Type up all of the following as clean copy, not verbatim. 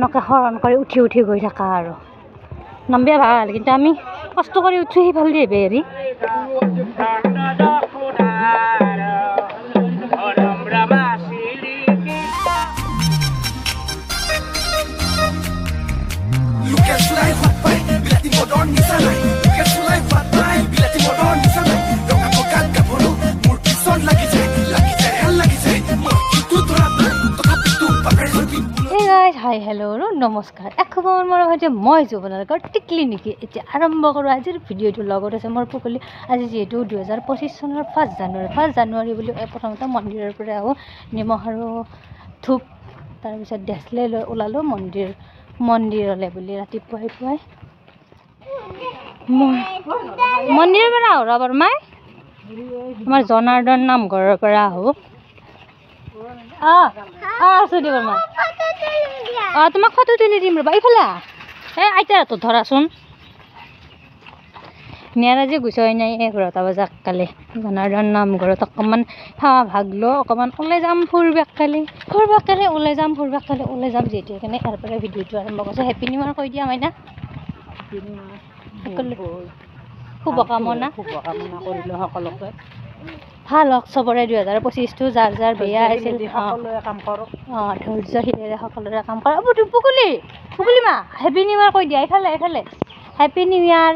ভগৱানকে শৰণ কৰি উঠি উঠি গৈ থকা আৰু নামিয়া ভাল কিন্তু আমি কষ্ট কৰি উঠি সিফাল দিয়ে হেৰি হাই হেল্ল' নমস্কাৰ এখন মোৰ সৈতে মই আপোনালোকৰ টিকলি নেকি এতিয়া আৰম্ভ কৰোঁ আজিৰ ভিডিঅ'টো লগত আছে মোৰ পুকলি আজি যিহেতু 2025 চনৰ 1 জানুৱাৰী বুলি প্ৰথমতে মন্দিৰৰ পৰা আহোঁ নিমখ আৰু ধূপ তাৰপিছত ডেছলে লৈ ওলালোঁ মন্দিৰলৈ বুলি ৰাতিপুৱাই মন্দিৰৰ পৰা আহোঁ ৰ'বৰ মাই আমাৰ জনাৰ্দন নামঘৰৰ পৰা আহোঁ আছোঁ দিব মই তোমাক ফটো তুলি দিম ৰ'বা এইফালে আইতাৰ হাতত ধৰাচোন নেৰাজি গুচাই নাই 11টা বজাত কালি জনাৰ্দন নামঘৰত অকণমান সেৱা ভাগ লওঁ অকণমান ওলাই যাম ফুৰবাকালি ওলাই যাম যিহেতু সেইকাৰণে ইয়াৰ পৰা ভিডিঅ'টো আৰম্ভ কৰিছোঁ হেপী নিউ ইয়াৰ কৈ দিয়া মাইনা শুভকামনা কৰিলোঁ সকলোকে ভাল হওক চবৰে 2025টো যাৰ যাৰ বেয়া আছিল সকলোৱে কাম কৰক ধৈৰ্য শিৰেৰে সকলোৰে কাম কৰক পুকুলি মা হেপী নিউ ইয়াৰ কৈ দিয়া এইফালে হেপী নিউ ইয়াৰ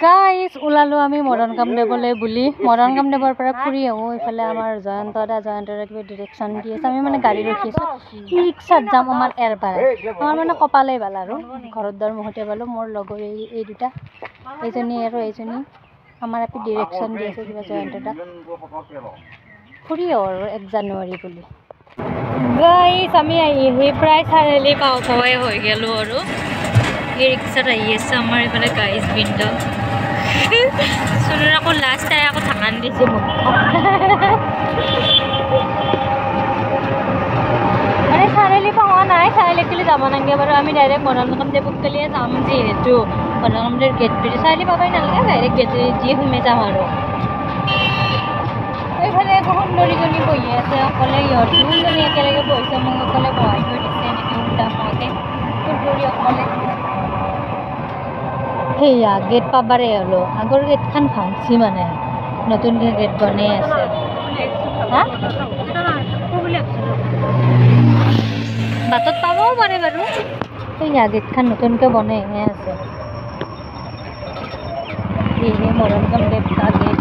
গাইজ ওলালোঁ আমি মদন কামদেৱলৈ বুলি মদন কামদেৱৰ পৰা ফুৰি আহোঁ এইফালে আমাৰ জয়ন্তদা কিবা ডিৰেকশ্যন দি আছে আমি মানে গাড়ী ৰখি আছোঁ ই ৰিক্সাত যাম আমাৰ আমাৰ মানে কপালেই ভাল আৰু ঘৰত দৰ মুখতে পালোঁ মোৰ লগৰ এই দুটা এইজনী আৰু এইজনী আমাৰ আপি ডিৰেকশ্যন দি আছে কিবা জয়ন্তদা ফুৰি আহোঁ আৰু 1 জানুৱাৰী বুলি গাইজ আমি আহি প্ৰায় চাৰিআলি পাওঁৱে হৈ গ'লোঁ আৰু এই ৰিক্সাত আহি আছে আমাৰ এইফালে গাইজ বিন্দ চোনৰ আকৌ লাষ্ট টাই আকৌ ঢাকান দিছে মোক মানে চাৰিআলি পাওঁ নাই চাৰিআলিলৈ যাব নালাগে বাৰু আমি ডাইৰেক্ট মদন কামদেৱকলৈয়ে যাম যিহেতু মদন কামদেৱৰ গেট ব্ৰিজ চাৰিআলি পাবই নালাগে ডাইৰেক্ট গেট দিয়ে সোমাই যাম আৰু এইফালে সুন্দৰীজনী বহি আছে অকলে ইহঁত দুজনী একেলগে বহিছে মোক অকলে বহাই থৈ দিছে এনেকৈ উল্টা পাওঁতে সুন্দৰী অকলে সেয়া গেট পাবাৰে হ'লো আগৰ গেটখন ভাংছি মানে নতুনকৈ গেট বনাই আছে বাটত পাবও পাৰে বাৰু সেয়া গেটখন নতুনকৈ বনাইহে আছে সেয়ে মদন কামদেৱ গেট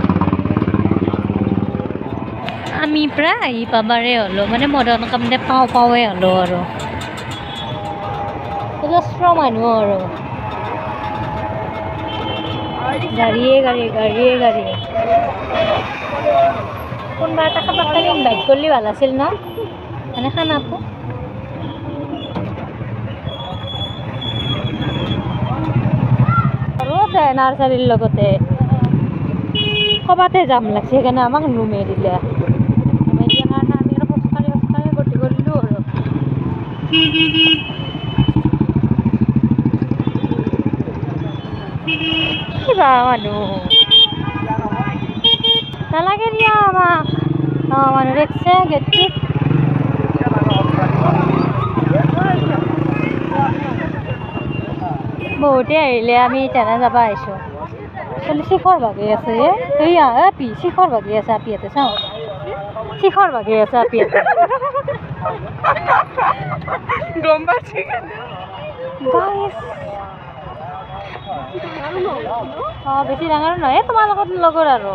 আমি প্ৰায় আহি পাবাৰে হ'লো মানে মদন কামদেৱ পাওঁৱে হ'লো আৰু যথেষ্ট মানুহ আৰু গাড়ীয়ে কোনোবা এটা কাবাক কালি ইনভাইট কৰিলে ভাল আছিল ন মানে খানাটো আৰু আছে নাৰ্চাৰীৰ লগতে ক'বাতে যাম লাগছে সেইকাৰণে আমাক নুমে দিলে দিয়াৰ কাৰণে আমি আৰু খোজকাঢ়ি গতি কৰিলোঁ আৰু কিবা মানুহ নালাগে দিয়া আমাক মানুহ দেখছে গেটটোত বহুতে আহিলে আমি তেনে যাব আহিছোঁ চলি শিখৰ ভাগি আছে এয়া আপি শিখৰ ভাগি আছে আপি ইয়াতে চাওঁ শিখৰ ভাগি আছে আপি ইয়াতে গম পাইছে বেছি ডাঙৰ নহয় তোমাৰ লগত লগৰ আৰু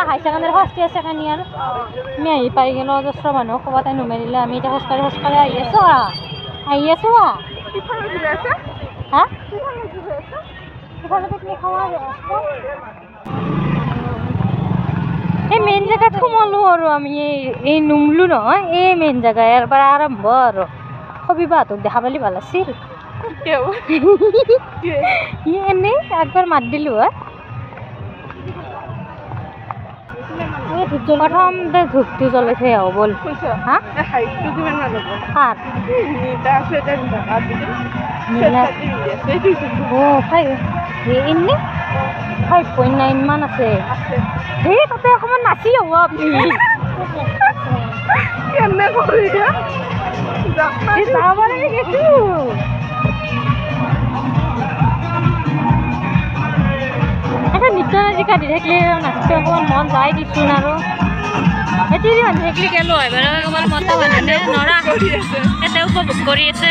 high secondary first year second year আমি আহি পাই গ'লোঁ অজস্ৰ মানুহ ক'ৰবাতে নুমাৰিলে আমি এতিয়া খোজকাঢ়ি আহি আছোঁ হা এই মেইন জেগাত সোমালোঁ আৰু আমি এই নুমলোঁ নহয় এই মেইন জেগা ইয়াৰ পৰা আৰম্ভ আৰু সবিবাহঁতক দেখা পালি ভাল আছিল এনেই একবাৰ মাত দিলোঁ প্ৰথমতে ধূপটো জ্বলাই থৈ আহোঁ ব'ল হা এনে 5.9 মান আছে এই তাতে অকণমান নাচি হ'ব আপুনি কেনে কৰি যাব লাগে কিছু এটা নৃত্য নাটিকা দি থাকিলে নাচিব অকণমান মন যায় দিচোন আৰু এতিৰি মানুহ থাকিলে কেলো হয় বাৰু অকণমান মতা মানুহে নৰা এতে উপভোগ কৰি আছে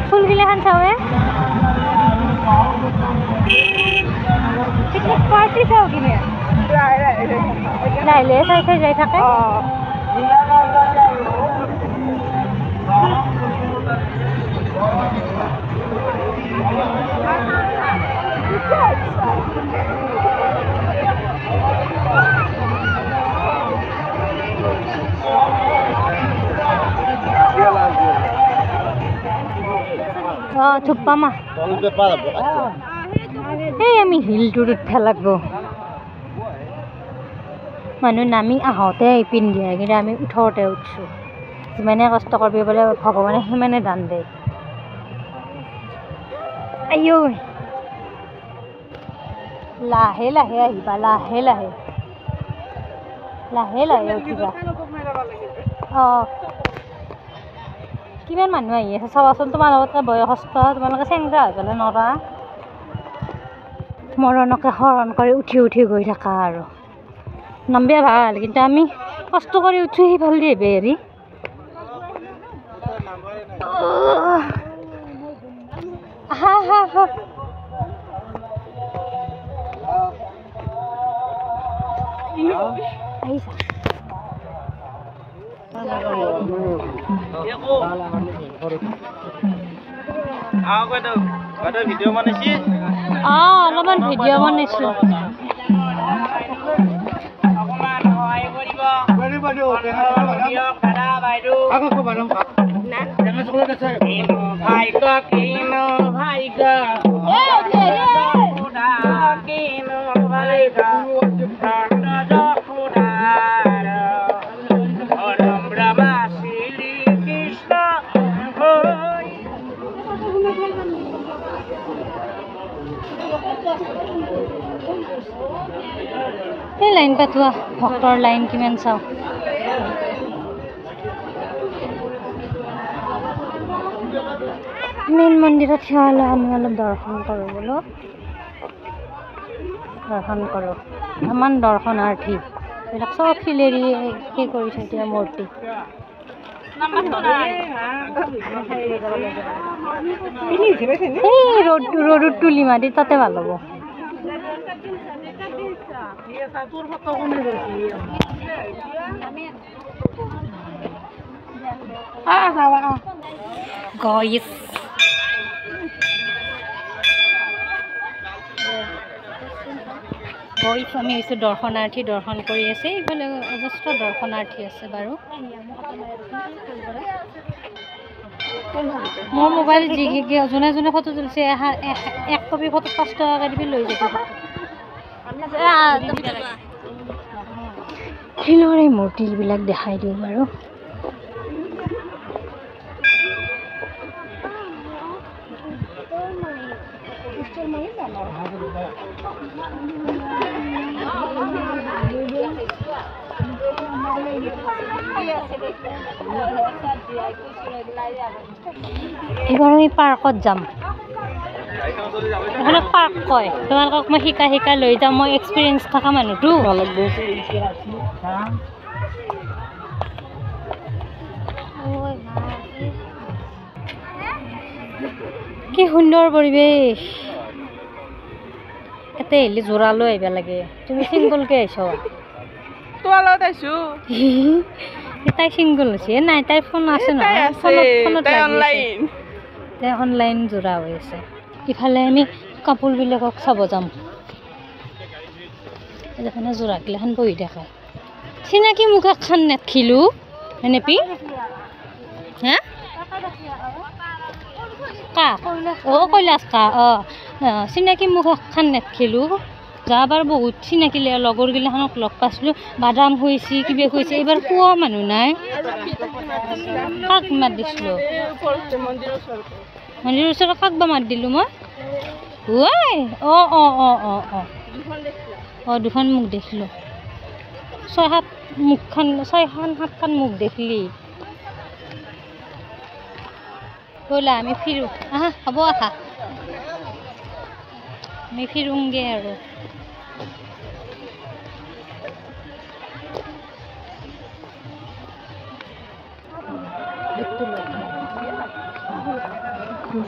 ফুলগিলাখান চাওয়ে পিকনিক পাৰ্টি চাও কিনে লাহে লাহে চাই চাই যাই থাকে থুপ্পা মা এই আমি হিলটোত উঠা লাগব মানুহ নামি আহোঁতে ইপিন দিয়ে কিন্তু আমি উঠোতে উঠছোঁ যিমানে কষ্ট কৰবি বোলে ভগৱানে সিমানে দান দিয়ে আইও লাহে লাহে আহিবা লাহে লাহে লাহে লাহে উঠিবা কিমান মানুহ আহি আছে চাবাচোন তোমাৰ লগতে বয়সস্থ তোমালোকে চেংৰা হৈ পেলাই নৰা মৰণকে হৰণ কৰি উঠি উঠি গৈ থাকা আৰু নামিয়া ভাল কিন্তু আমি কষ্ট কৰি উঠি সিফাল দি আহিব হেৰি হা হা হা আহিছা ভিডিঅ' বনাইছি অলপমান ভিডিঅ' বনাইছোঁ এই লাইন পাতোৱা ভক্তৰ লাইন কিমান চাওঁ মেইন মন্দিৰত সেৱা লৈ আমি অলপ দৰ্শন কৰোঁ বোলো দৰ্শন কৰোঁ ইমান দৰ্শনাৰ্থী এইবিলাক চব শিলেৰি সেই কৰিছে এতিয়া মূৰ্তি এই ৰ'দত তুলি মাৰি তাতে ভাল হ'ব guys আমি হৈছে দৰ্শনাৰ্থী দৰ্শন কৰি আছে এইফালে অজস্ৰ দৰ্শনাৰ্থী আছে বাৰু মোৰ মোবাইল যি যোনে যোনে ফটো তুলিছে এক কপি ফটো 5 টকাকৈ দিবি লৈ যাব শিলৰ এই মূৰ্তিবিলাক দেখাই দিওঁ বাৰু এইবাৰ আমি পাৰ্কত যাম এখানে পাৰ্ক কয় তোমালোকক মই শিকাই লৈ যাম মই এক্সপিৰিয়েঞ্চ থকা মানুহটো কি সুন্দৰ পৰিৱেশ এতে হেলি জোৰা লৈ আহিব লাগে তুমি চিংগলকে আহিছ তোমাৰ লগত আহিছো তাই চিংগল হৈছে নাই তাই ফোন আছে নহয় ফোনত অনলাইন জোৰা হৈ আছে ইফালে আমি কাপোৰবিলাকক চাব যাম এখানে জোৰাগিলাখান বহি থাকে চিনাকি মুখ এখন নেখিলোঁ এনেপি হা কা কৈলাশ কা চিনাকি মুখ এখন নেখিলোঁ যাবাৰ বহুত চিনাকি লগৰগিলাখনক লগ পাইছিলোঁ বাদাম হৈছে কিবা হৈছে এইবাৰ কোৱা মানুহ নাই কাক মাত দিছিলোঁ মন্দিৰৰ ওচৰত কাক বা মাত দিলোঁ মই দুখন মুখ দেখিলোঁ ছয়খন সাতখন মুখ দেখিলি ব'লা আমি ফিৰো আহা হ'ব আহা আমি ফিৰোংগে আৰু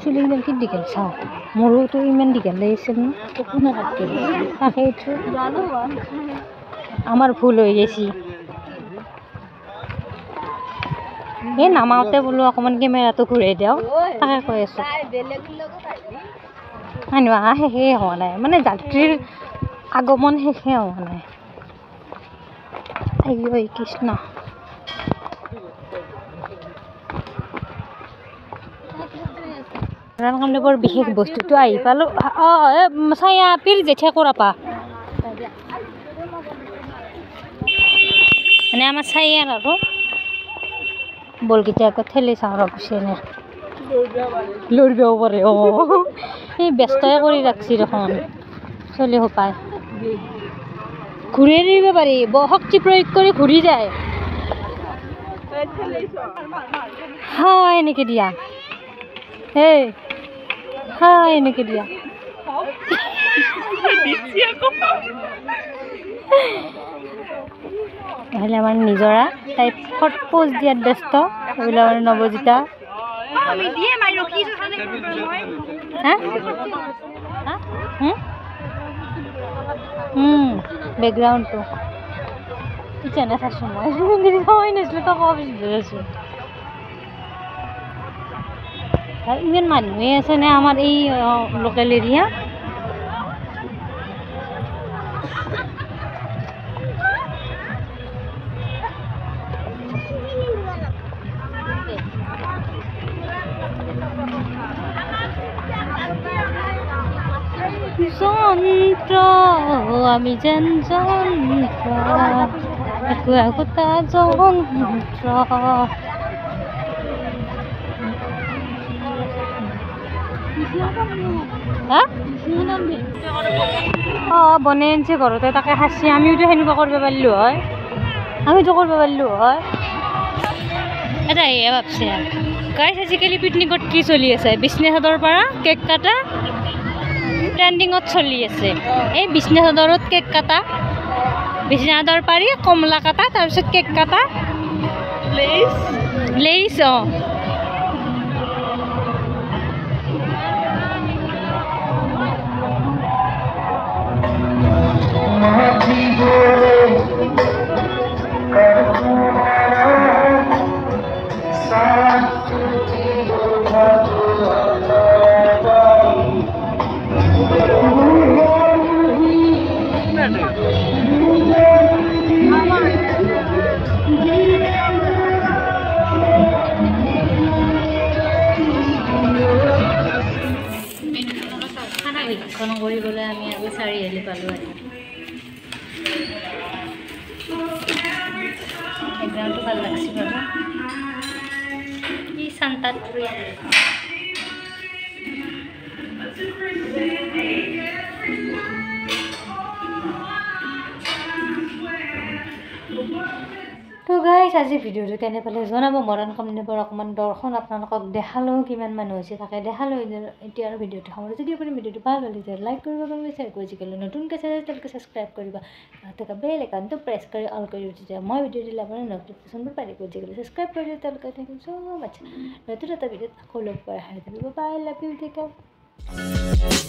চুলিগিলাক কি দীঘল চাওঁ মোৰোতো ইমান দীঘল লাগিছিল ন তাকেইতো আমাৰ ভুল হৈ গৈছে এই নামাওঁতে বোলো অকণমান কেমেৰাটো ঘূৰাই দিওঁ তাকে কৈ আছোঁ মানুহ অহা শেষেই হোৱা নাই মানে যাত্ৰীৰ আগমন শেষে হোৱা নাই আইঐ কৃষ্ণ মদন কামদেৱৰ বিশেষ বস্তুটো আহি পালোঁ চায়া পীৰ জেঠা কৰাপা মানে আমাৰ চায়াৰ আৰু বলকেইটা আকৌ ঠেলি চাওঁ ৰ গুচি এনে লৰিবও পাৰে এই ব্যস্তই কৰি ৰাখছি দেখোন চলি সোপায় ঘূৰি দিব পাৰি শক্তি প্ৰয়োগ কৰি ঘূৰি যায় হয় এনেকৈ দিয়া এনেকৈ দিয়া নহ'লে আমাৰ নিজৰা তাই ফট পোজ দিয়াত ব্যস্ত এইবিলাক আমাৰ নৱজিতা বেকগ্ৰাউণ্ডটো কিচেনে চাইছোঁ মই নাছিলোঁ তো ক'ব বিচাৰিছোঁ ইমান মানুহে আছেনে আমাৰ এই লোকেল এৰিয়া যন্ত্ৰ আমি যেন যন্ত্ৰ একো একোটা যন্ত্ৰ বনাই আনছে ঘৰতে তাকে খাচি আমিওতো সেনেকুৱা কৰিব পাৰিলোঁ হয় এটা এয়ে ভাবছে গাইছ আজিকালি পিকনিকত কি চলি আছে বিছনাচাদৰ পৰা কেক কাটা ট্ৰেণ্ডিঙত চলি আছে এই বিছনাচাদৰত কেক কাটা বিছনাচাদৰ পাৰি কমলা কাটা তাৰপিছত কেক কাটা লেইছ কৰিবলৈ আমি আকৌ চাৰিআলি পালোঁ একদমটো ভাল লাগছে বাৰু এই চান্তাত তো গাইছ গাইছ আজি ভিডিঅ'টো কেনে পালে জনাব মদন কামদেৱৰ অকণমান দৰ্শন আপোনালোকক দেখালোঁ কিমান মানুহ হৈছে তাকে দেখালোঁ এতিয়া আৰু ভিডিঅ'টো সামৰিছোঁ যদি আপুনি ভিডিঅ'টো ভাল লাগিছে লাইক কৰিব পাৰিব শ্বেয়াৰ কৰি যিকলে নতুনকৈ চাই তেওঁলোকে ছাবস্ক্ৰাইব কৰিব তাতে বেল আইকনটো প্ৰেছ কৰি অল কৰি উঠিছে মই ভিডিঅ' দিলে আপোনাৰ ন'টিফিকেশ্যনবোৰ পাই থাকিব যিকলে ছাবস্ক্ৰাইব কৰি দিয়ে তেওঁলোকে থেংক ইউ ছ' মাছ নতুন এটা ভিডিঅ'ত আকৌ লগ পাই bye love you take care